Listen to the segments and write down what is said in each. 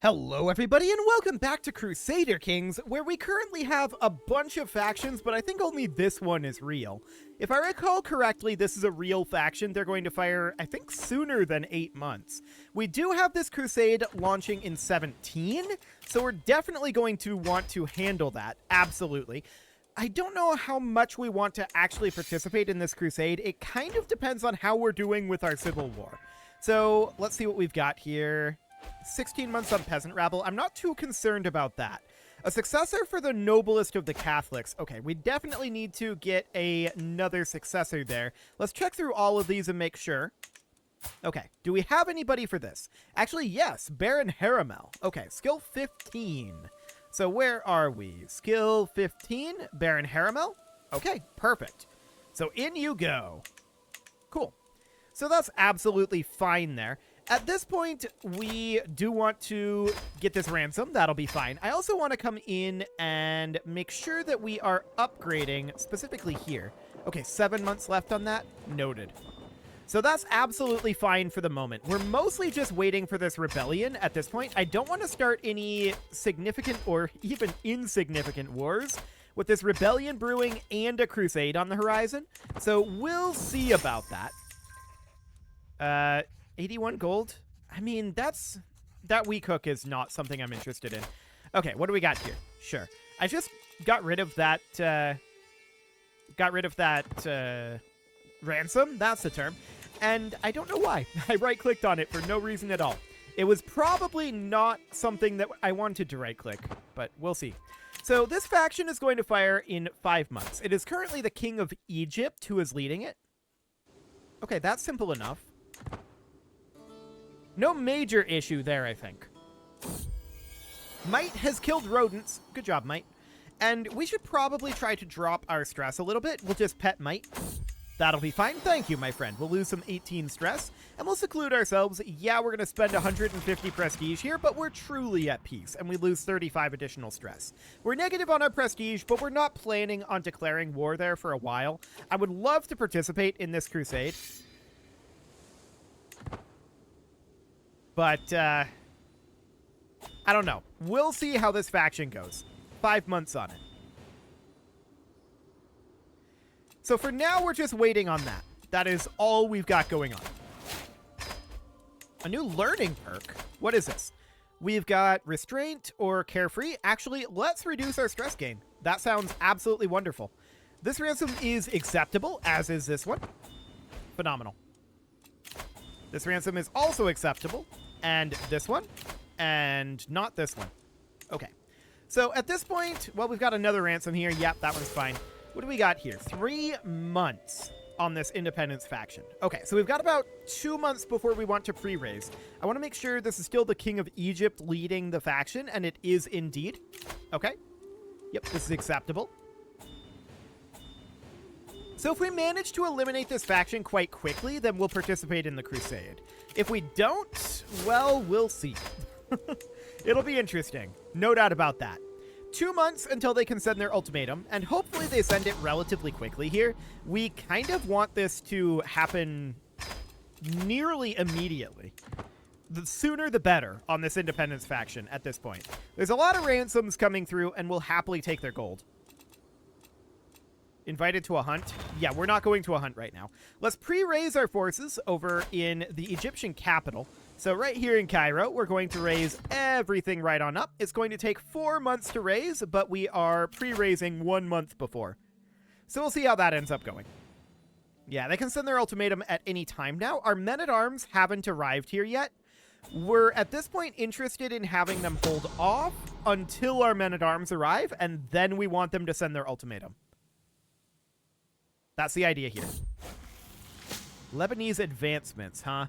Hello everybody and welcome back to Crusader Kings, where we currently have a bunch of factions, but I think only this one is real. If I recall correctly, this is a real faction. They're going to fire, I think, sooner than 8 months. We do have this crusade launching in 17, so we're definitely going to want to handle that, absolutely. I don't know how much we want to actually participate in this crusade. It kind of depends on how we're doing with our civil war. So let's see what we've got here. 16 months on peasant rabble. I'm not too concerned about that. A successor for the noblest of the Catholics. Okay, we definitely need to get another successor there. Let's check through all of these and make sure. Okay, do we have anybody for this? Actually, yes, Baron Haramel. Okay, skill 15. So where are we? Skill 15, Baron Haramel. Okay, perfect. So in you go. Cool. So that's absolutely fine there. At this point, we do want to get this ransom. That'll be fine. I also want to come in and make sure that we are upgrading, specifically here. Okay, 7 months left on that. Noted. So that's absolutely fine for the moment. We're mostly just waiting for this rebellion at this point. I don't want to start any significant or even insignificant wars with this rebellion brewing and a crusade on the horizon. So we'll see about that. 81 gold? I mean, that weak hook is not something I'm interested in. Okay, what do we got here? Sure. I just got rid of that, ransom. That's the term. And I don't know why. I right-clicked on it for no reason at all. It was probably not something that I wanted to right-click, but we'll see. So this faction is going to fire in 5 months. It is currently the King of Egypt who is leading it. Okay, that's simple enough. No major issue there, I think. Might has killed rodents. Good job, Might. And we should probably try to drop our stress a little bit. We'll just pet Might. That'll be fine. Thank you, my friend. We'll lose some 18 stress, and we'll seclude ourselves. Yeah, we're going to spend 150 prestige here, but we're truly at peace, and we lose 35 additional stress. We're negative on our prestige, but we're not planning on declaring war there for a while. I would love to participate in this crusade. But, I don't know. We'll see how this faction goes. 5 months on it. So for now, we're just waiting on that. That is all we've got going on. A new learning perk? What is this? We've got restraint or carefree. Actually, let's reduce our stress gain. That sounds absolutely wonderful. This ransom is acceptable, as is this one. Phenomenal. This ransom is also acceptable. And this one. And not this one. Okay. So at this point, well, we've got another ransom here. Yep, that one's fine. What do we got here? 3 months on this independence faction. Okay, so we've got about 2 months before we want to pre-raise. I want to make sure this is still the King of Egypt leading the faction, and it is indeed. Okay. Yep, this is acceptable. So if we manage to eliminate this faction quite quickly, then we'll participate in the crusade. If we don't, well, we'll see. It'll be interesting. No doubt about that. 2 months until they can send their ultimatum, and hopefully they send it relatively quickly here. We kind of want this to happen nearly immediately. The sooner the better on this independence faction at this point. There's a lot of ransoms coming through, and we'll happily take their gold. Invited to a hunt? Yeah, we're not going to a hunt right now. Let's pre-raise our forces over in the Egyptian capital. So right here in Cairo, we're going to raise everything right on up. It's going to take 4 months to raise, but we are pre-raising 1 month before. So we'll see how that ends up going. Yeah, they can send their ultimatum at any time now. Our men-at-arms haven't arrived here yet. We're, at this point, interested in having them hold off until our men-at-arms arrive, and then we want them to send their ultimatum. That's the idea here. Lebanese advancements, huh?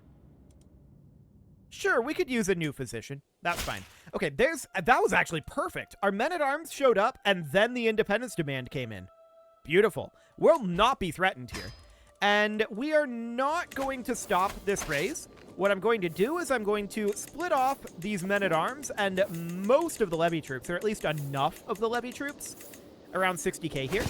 Sure, we could use a new physician. That's fine. Okay, that was actually perfect. Our men-at-arms showed up, and then the independence demand came in. Beautiful. We'll not be threatened here. And we are not going to stop this raise. What I'm going to do is I'm going to split off these men-at-arms and most of the levy troops, or at least enough of the levy troops. Around 60k here.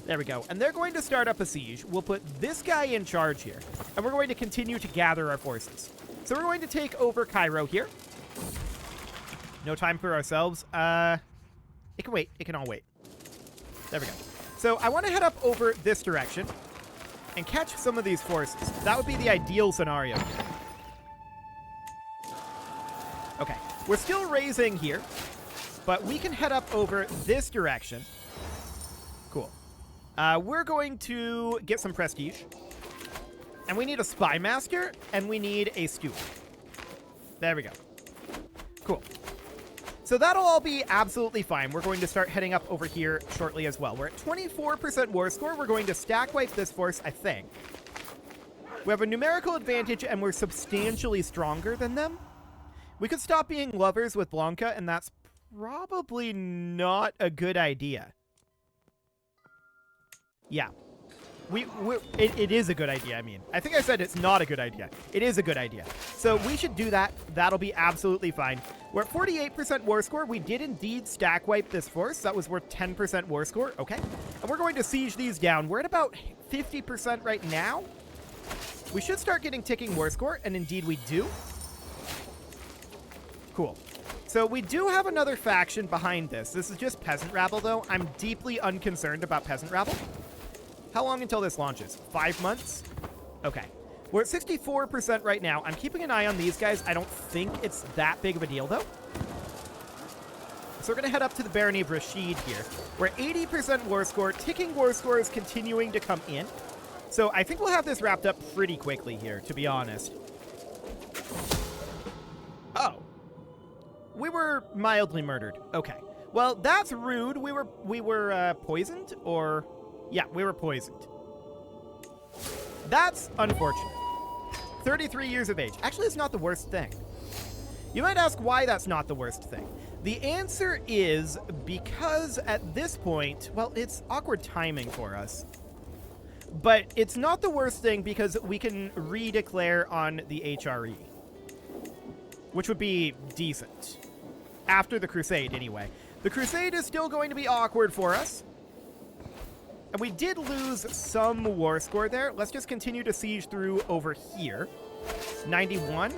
There we go. And they're going to start up a siege. We'll put this guy in charge here. And we're going to continue to gather our forces. So we're going to take over Cairo here. No time for ourselves. It can wait. It can all wait. There we go. So I want to head up over this direction and catch some of these forces. That would be the ideal scenario. Okay. We're still raising here, but we can head up over this direction. Cool. We're going to get some prestige. And we need a spy master, and we need a steward. There we go. Cool. So that'll all be absolutely fine. We're going to start heading up over here shortly as well. We're at 24% war score. We're going to stack wipe this force, I think. We have a numerical advantage, and we're substantially stronger than them. We could stop being lovers with Blanca, and that's probably not a good idea. Yeah. It is a good idea, I mean. I think I said it's not a good idea. It is a good idea. So we should do that. That'll be absolutely fine. We're at 48% war score. We did indeed stack wipe this force. That was worth 10% war score. Okay. And we're going to siege these down. We're at about 50% right now. We should start getting ticking war score, and indeed we do. Cool. So we do have another faction behind this. This is just peasant rabble, though. I'm deeply unconcerned about peasant rabble. How long until this launches? 5 months? Okay. We're at 64% right now. I'm keeping an eye on these guys. I don't think it's that big of a deal, though. So we're going to head up to the Barony of Rashid here. We're at 80% war score. Ticking war score is continuing to come in. So I think we'll have this wrapped up pretty quickly here, to be honest. Oh. We were mildly murdered. Okay. Well, that's rude. We were poisoned, or... Yeah, we were poisoned. That's unfortunate. 33 years of age. Actually, it's not the worst thing. You might ask why that's not the worst thing. The answer is because at this point, well, it's awkward timing for us. But it's not the worst thing because we can redeclare on the HRE, which would be decent. After the Crusade, anyway. The Crusade is still going to be awkward for us. And we did lose some war score there. Let's just continue to siege through over here. 91.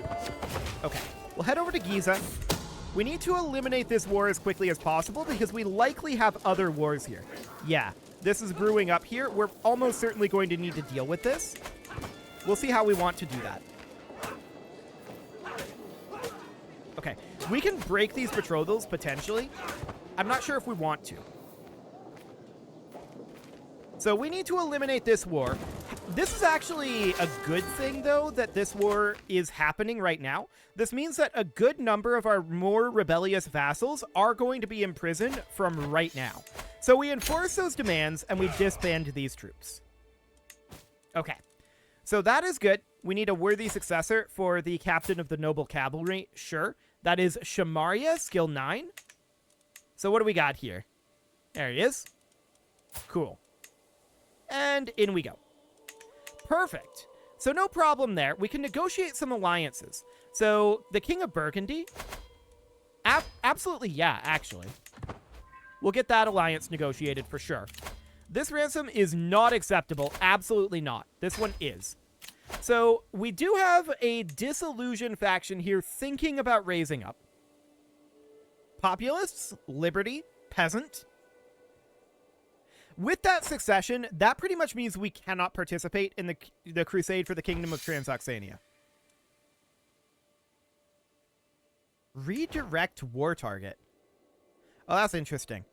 Okay. We'll head over to Giza. We need to eliminate this war as quickly as possible because we likely have other wars here. Yeah, this is brewing up here. We're almost certainly going to need to deal with this. We'll see how we want to do that. Okay. We can break these betrothals, potentially. I'm not sure if we want to. So we need to eliminate this war. This is actually a good thing, though, that this war is happening right now. This means that a good number of our more rebellious vassals are going to be imprisoned from right now. So we enforce those demands, and we disband these troops. Okay. So that is good. We need a worthy successor for the captain of the noble cavalry. Sure. That is Shamaria, skill 9. So what do we got here? There he is. Cool. And in we go. Perfect. So no problem there. We can negotiate some alliances. So the King of Burgundy. Absolutely, yeah, actually. We'll get that alliance negotiated for sure. This ransom is not acceptable. Absolutely not. This one is. So we do have a disillusioned faction here thinking about raising up. Populists, liberty, peasant. With that succession, that pretty much means we cannot participate in the crusade for the Kingdom of Transoxania. Redirect war target. Oh, that's interesting.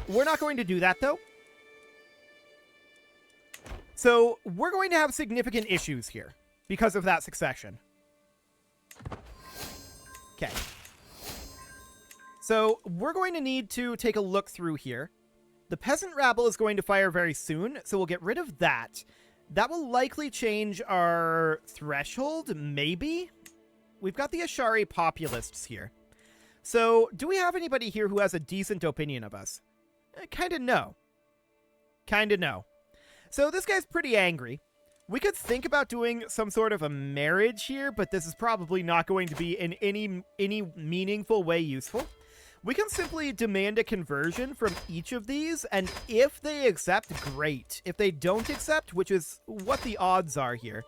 We're not going to do that, though. So we're going to have significant issues here because of that succession. Okay. So we're going to need to take a look through here. The peasant rabble is going to fire very soon, so we'll get rid of that. That will likely change our threshold, maybe? We've got the Ashari populists here. So, do we have anybody here who has a decent opinion of us? Kinda no. Kinda no. So, this guy's pretty angry. We could think about doing some sort of a marriage here, but this is probably not going to be in any meaningful way useful. We can simply demand a conversion from each of these, and if they accept, great. If they don't accept, which is what the odds are here,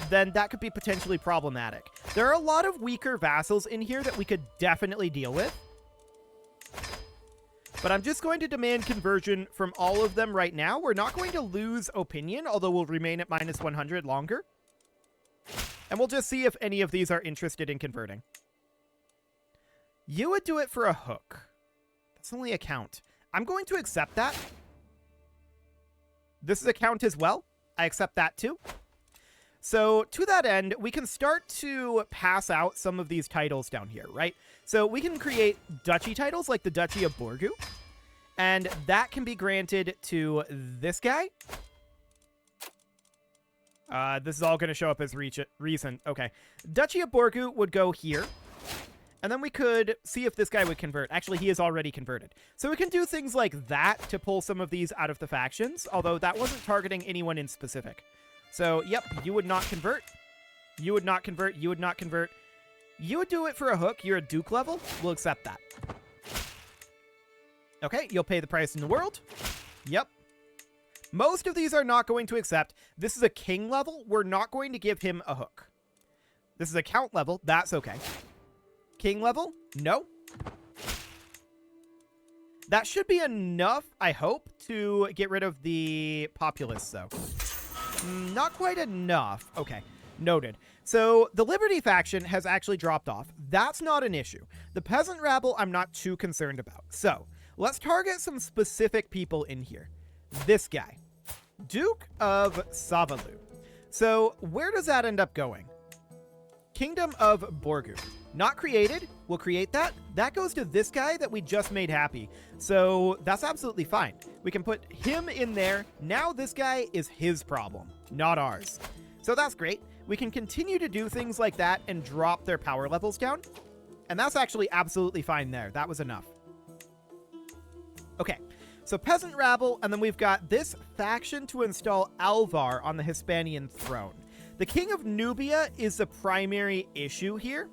then that could be potentially problematic. There are a lot of weaker vassals in here that we could definitely deal with. But I'm just going to demand conversion from all of them right now. We're not going to lose opinion, although we'll remain at minus 100 longer. And we'll just see if any of these are interested in converting. You would do it for a hook. That's only a count. I'm going to accept that. This is a count as well. I accept that too. So to that end, we can start to pass out some of these titles down here, right? So we can create duchy titles like the Duchy of Borgu. And that can be granted to this guy. This is all going to show up as recent. Okay. Duchy of Borgu would go here. And then we could see if this guy would convert. Actually, he is already converted. So we can do things like that to pull some of these out of the factions, although that wasn't targeting anyone in specific. So, yep, you would not convert. You would not convert. You would not convert. You would do it for a hook. You're a Duke level. We'll accept that. Okay, you'll pay the price in the world. Yep. Most of these are not going to accept. This is a king level. We're not going to give him a hook. This is a count level. That's okay. King level? No. That should be enough, I hope, to get rid of the populace, though. Not quite enough. Okay, noted. So the Liberty faction has actually dropped off. That's not an issue. The peasant rabble, I'm not too concerned about. So let's target some specific people in here. This guy, Duke of Savalu. So where does that end up going? Kingdom of Borgu. Not created. We'll create that. That goes to this guy that we just made happy. So that's absolutely fine. We can put him in there. Now this guy is his problem, not ours. So that's great. We can continue to do things like that and drop their power levels down. And that's actually absolutely fine there. That was enough. Okay. So peasant rabble, and then we've got this faction to install Alvar on the Hispanian throne. The King of Nubia is the primary issue here.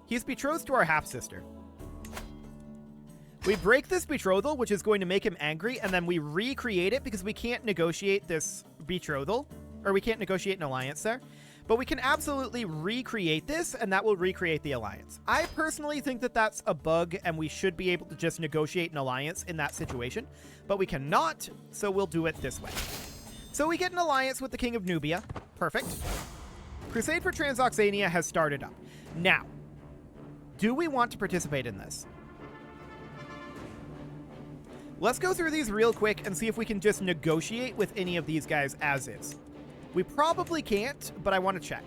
He's betrothed to our half-sister. We break this betrothal, which is going to make him angry, and then we recreate it because we can't negotiate this betrothal, or we can't negotiate an alliance there. But we can absolutely recreate this, and that will recreate the alliance. I personally think that that's a bug, and we should be able to just negotiate an alliance in that situation. But we cannot, so we'll do it this way. So we get an alliance with the King of Nubia. Perfect. Crusade for Transoxania has started up. Now, do we want to participate in this? Let's go through these real quick and see if we can just negotiate with any of these guys as is. We probably can't, but I want to check.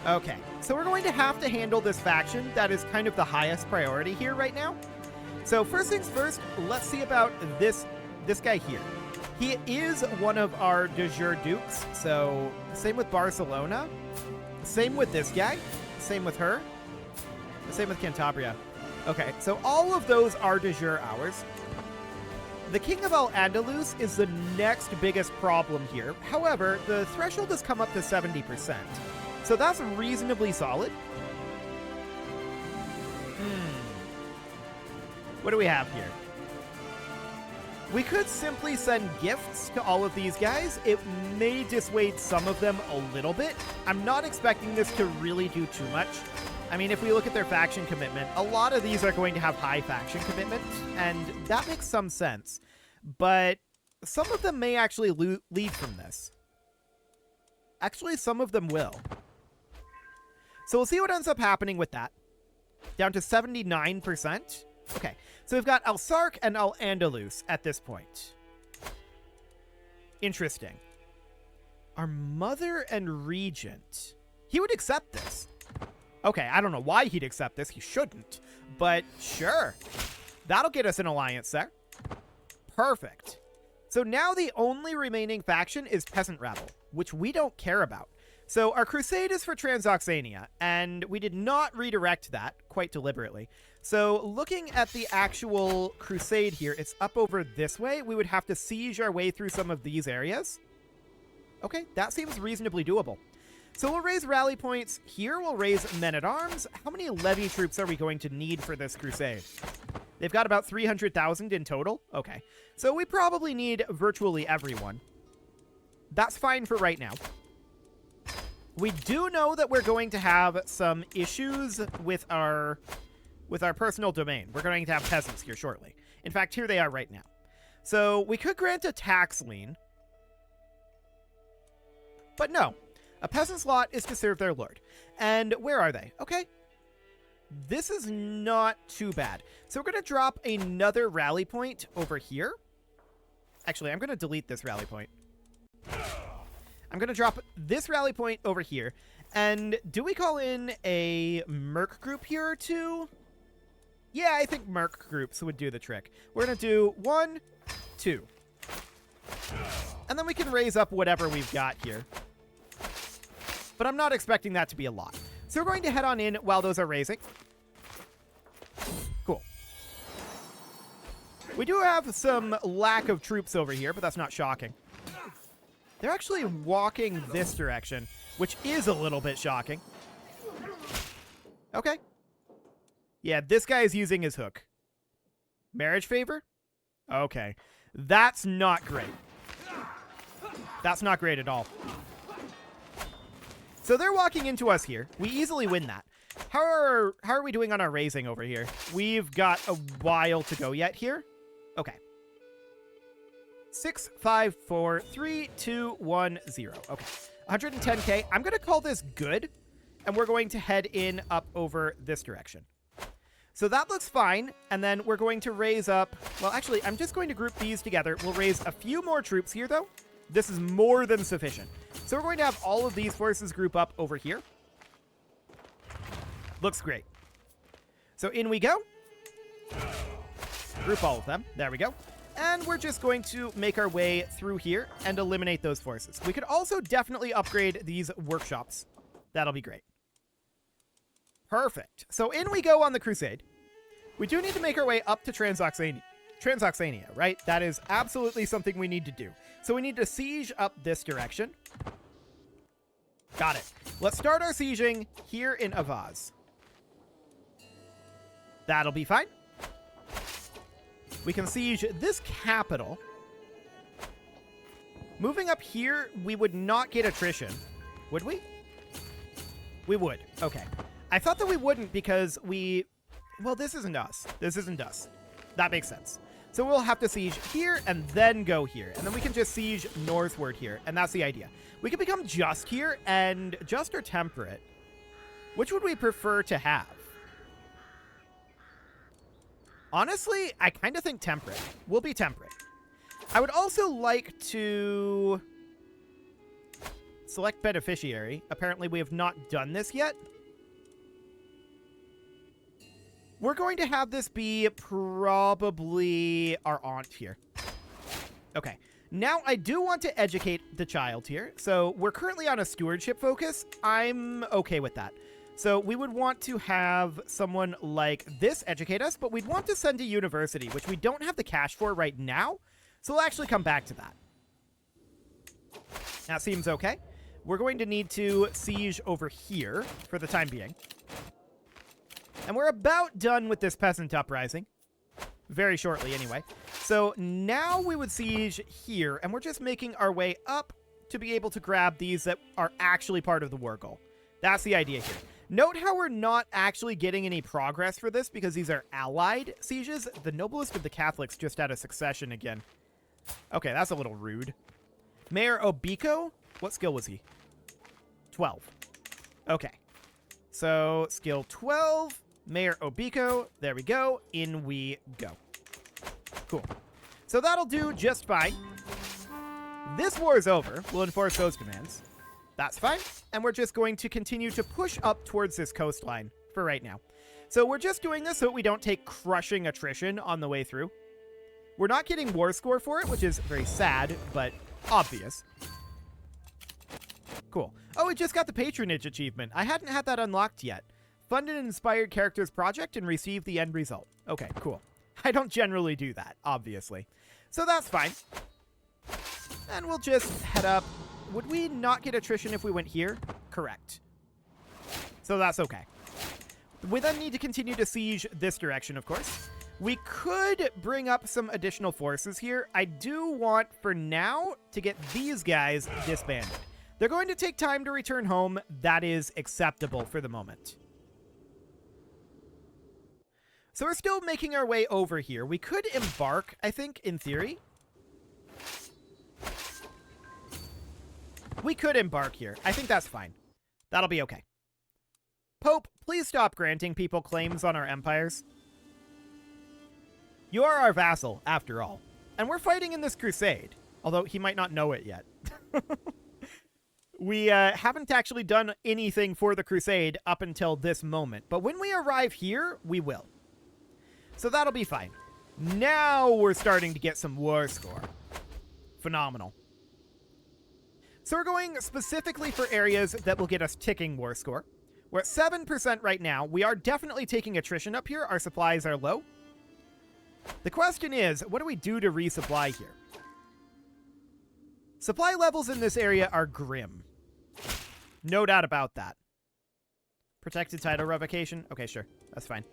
Okay, so we're going to have to handle this faction. That is kind of the highest priority here right now. So first things first, let's see about this guy here. He is one of our de jure dukes, so same with Barcelona. Same with this guy. Same with her. Same with Cantabria. Okay, so all of those are de jure ours. The King of Al-Andalus is the next biggest problem here. However, the threshold has come up to 70%. So that's reasonably solid. What do we have here? We could simply send gifts to all of these guys. It may dissuade some of them a little bit. I'm not expecting this to really do too much. I mean, if we look at their faction commitment, a lot of these are going to have high faction commitment, and that makes some sense. But some of them may actually leave from this. Actually, some of them will. So we'll see what ends up happening with that. Down to 79%. Okay, so we've got Al-Sark and Al-Andalus at this point. Interesting. Our mother and regent. He would accept this. Okay, I don't know why he'd accept this. He shouldn't. But sure. That'll get us an alliance there. Perfect. So now the only remaining faction is Peasant Rabble, which we don't care about. So our crusade is for Transoxania, and we did not redirect that quite deliberately. So looking at the actual crusade here, it's up over this way. We would have to siege our way through some of these areas. Okay, that seems reasonably doable. So we'll raise rally points. Here we'll raise men-at-arms. How many levy troops are we going to need for this crusade? They've got about 300,000 in total. Okay. So we probably need virtually everyone. That's fine for right now. We do know that we're going to have some issues with our personal domain. We're going to have peasants here shortly. In fact, here they are right now. So we could grant a tax lien. But no. A peasant's lot is to serve their lord. And where are they? Okay. This is not too bad. So we're going to drop another rally point over here. Actually, I'm going to delete this rally point. I'm going to drop this rally point over here. And do we call in a merc group here or two? Yeah, I think merc groups would do the trick. We're going to do 1, 2. And then we can raise up whatever we've got here. But I'm not expecting that to be a lot. So we're going to head on in while those are raising. Cool. We do have some lack of troops over here, but that's not shocking. They're actually walking this direction, which is a little bit shocking. Okay. Yeah, this guy is using his hook. Marriage favor? Okay. That's not great. That's not great at all. So they're walking into us here. We easily win that. How are we doing on our raising over here? We've got a while to go yet here. Okay. 6, 5, 4, 3, 2, 1, 0. Okay. 110k. I'm going to call this good. And we're going to head in up over this direction. So that looks fine. And then we're going to raise up... Well, actually, I'm just going to group these together. We'll raise a few more troops here, though. This is more than sufficient. So we're going to have all of these forces group up over here. Looks great. So in we go. Group all of them. There we go. And we're just going to make our way through here and eliminate those forces. We could also definitely upgrade these workshops. That'll be great. Perfect. So in we go on the crusade. We do need to make our way up to Transoxania, right? That is absolutely something we need to do. So we need to siege up this direction. Got it. Let's start our sieging here in Avaz. That'll be fine. We can siege this capital. Moving up here, we would not get attrition. Would we? We would. Okay. I thought that we wouldn't because we... Well, this isn't us. This isn't us. That makes sense. So we'll have to siege here and then go here. And then we can just siege northward here. And that's the idea. We can become just here and just or temperate. Which would we prefer to have? Honestly, I kind of think temperate. We'll be temperate. I would also like to select beneficiary. Apparently, we have not done this yet. We're going to have this be probably our aunt here. Okay. Now, I do want to educate the child here. So, we're currently on a stewardship focus. I'm okay with that. So, we would want to have someone like this educate us, but we'd want to send to university, which we don't have the cash for right now. So, we'll actually come back to that. That seems okay. We're going to need to siege over here for the time being. And we're about done with this peasant uprising. Very shortly, anyway. So now we would siege here, and we're just making our way up to be able to grab these that are actually part of the war goal. That's the idea here. Note how we're not actually getting any progress for this because these are allied sieges. The noblest of the Catholics just out of succession again. Okay, that's a little rude. Mayor Obiko? What skill was he? 12. Okay. So, skill 12. Mayor Obiko. There we go. In we go. Cool. So that'll do just fine. This war is over. We'll enforce those demands. That's fine. And we're just going to continue to push up towards this coastline for right now. So we're just doing this so we don't take crushing attrition on the way through. We're not getting war score for it, which is very sad, but obvious. Cool. Oh, we just got the patronage achievement. I hadn't had that unlocked yet. Fund an inspired characters project and receive the end result. Okay, cool. I don't generally do that, obviously. So that's fine. And we'll just head up. Would we not get attrition if we went here? correct. So that's okay. We then need to continue to siege this direction, of course. We could bring up some additional forces here. I do want, for now, to get these guys disbanded. They're going to take time to return home. That is acceptable for the moment. So we're still making our way over here. We could embark, I think, in theory. We could embark here. I think that's fine. That'll be okay. Pope, please stop granting people claims on our empires. You are our vassal, after all. And we're fighting in this crusade, although he might not know it yet. We haven't actually done anything for the crusade up until this moment, but when we arrive here, we will. So that'll be fine. Now we're starting to get some war score. Phenomenal. So we're going specifically for areas that will get us ticking war score. We're at 7% right now. We are definitely taking attrition up here. Our supplies are low. The question is, what do we do to resupply here? Supply levels in this area are grim. No doubt about that. Protected title revocation? Okay, sure. That's fine.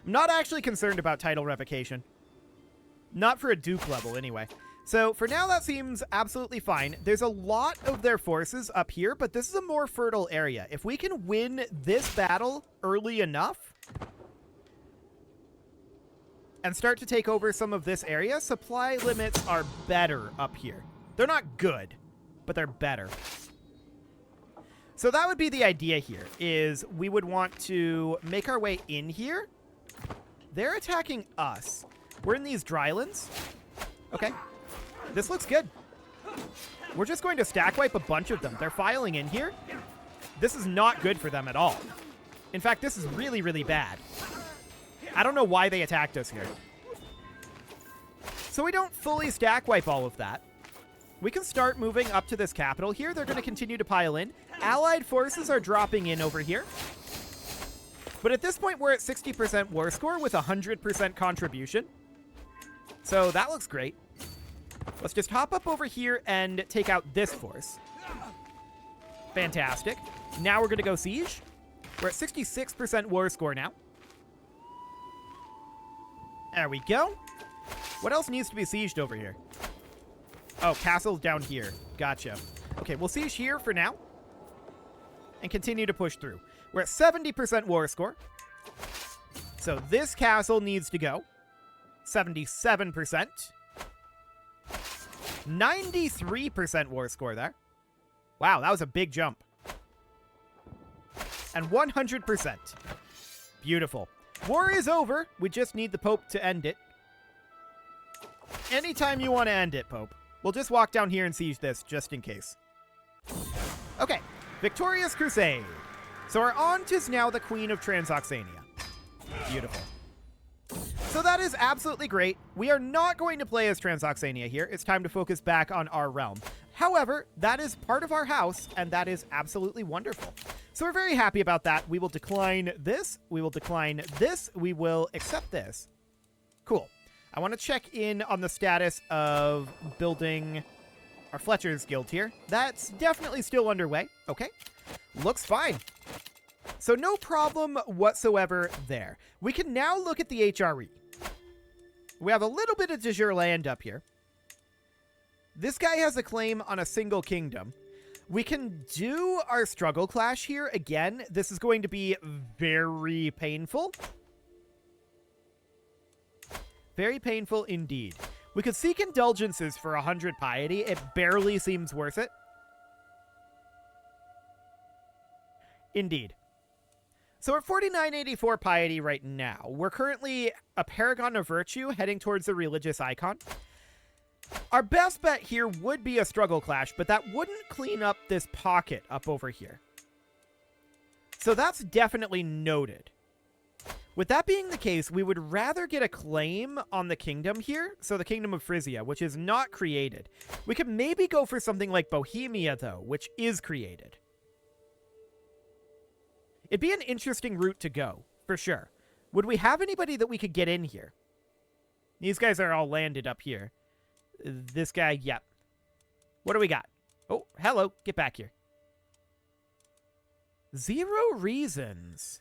I'm not actually concerned about title revocation. Not for a duke level, anyway. So, for now, that seems absolutely fine. There's a lot of their forces up here, but this is a more fertile area. If we can win this battle early enough and start to take over some of this area, supply limits are better up here. They're not good, but they're better. So that would be the idea here, is we would want to make our way in here. They're attacking us. We're in these drylands. Okay. This looks good. We're just going to stack wipe a bunch of them. They're filing in here. This is not good for them at all. In fact, this is really, really bad. I don't know why they attacked us here. So we don't fully stack wipe all of that. We can start moving up to this capital here. They're going to continue to pile in. Allied forces are dropping in over here. But at this point, we're at 60% war score with 100% contribution. So that looks great. Let's just hop up over here and take out this force. Fantastic. Now we're going to go siege. We're at 66% war score now. There we go. What else needs to be sieged over here? Oh, castle's down here. Gotcha. Okay, we'll siege here for now. And continue to push through. We're at 70% war score. So this castle needs to go. 77%. 93% war score there. Wow, that was a big jump. And 100%. Beautiful. War is over. We just need the Pope to end it. Anytime you want to end it, Pope. We'll just walk down here and siege this, just in case. Okay. Victorious Crusade. So our aunt is now the Queen of Transoxania. Beautiful. So that is absolutely great. We are not going to play as Transoxania here. It's time to focus back on our realm. However, that is part of our house, and that is absolutely wonderful. So we're very happy about that. We will decline this. We will decline this. We will accept this. Cool. I want to check in on the status of building our Fletcher's Guild here. That's definitely still underway. Okay. Looks fine. So no problem whatsoever there. We can now look at the HRE. We have a little bit of de jure land up here. This guy has a claim on a single kingdom. We can do our struggle clash here again. This is going to be very painful. Very painful indeed. We could seek indulgences for 100 piety. It barely seems worth it. Indeed. So we're 4984 piety right now. We're currently a paragon of virtue heading towards the religious icon. Our best bet here would be a struggle clash, but that wouldn't clean up this pocket up over here. So that's definitely noted. With that being the case, we would rather get a claim on the kingdom here, so the Kingdom of Frisia, which is not created. We could maybe go for something like Bohemia, though, which is created. It'd be an interesting route to go, for sure. Would we have anybody that we could get in here? These guys are all landed up here. This guy, yep. What do we got? Oh, hello. Get back here. 0 reasons.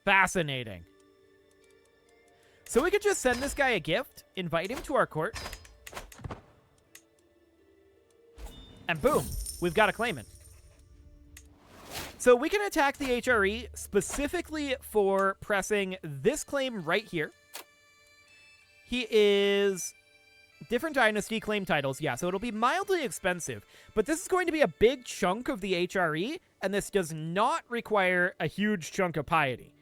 Fascinating. So we could just send this guy a gift, invite him to our court, and boom, we've got a claimant. So we can attack the HRE specifically for pressing this claim right here. He is different dynasty claim titles. Yeah, so it'll be mildly expensive. But this is going to be a big chunk of the HRE, and this does not require a huge chunk of piety.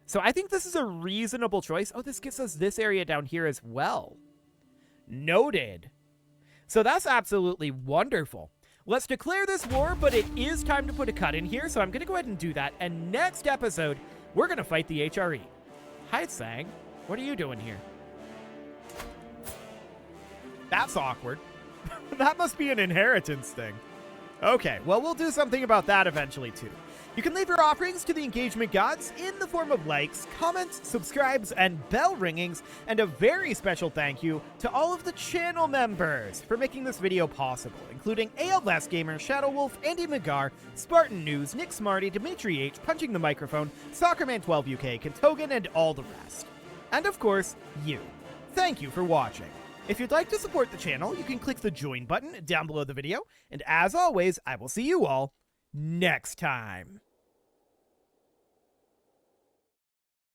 So I think this is a reasonable choice. Oh, this gives us this area down here as well. Noted. So that's absolutely wonderful. Let's declare this war, but it is time to put a cut in here, so I'm going to go ahead and do that. And next episode, we're going to fight the HRE. Hi, Sang. What are you doing here? That's awkward. That must be an inheritance thing. Okay, well, we'll do something about that eventually, too. You can leave your offerings to the engagement gods in the form of likes, comments, subscribes, and bell ringings, and a very special thank you to all of the channel members for making this video possible, including ALS Gamer, Shadow Wolf, Andy McGar, Spartan News, Nick Smarty, Dimitri H, Punching the Microphone, Soccerman12 UK, Kentogan, and all the rest. And of course, you. Thank you for watching. If you'd like to support the channel, you can click the join button down below the video, and as always, I will see you all next time.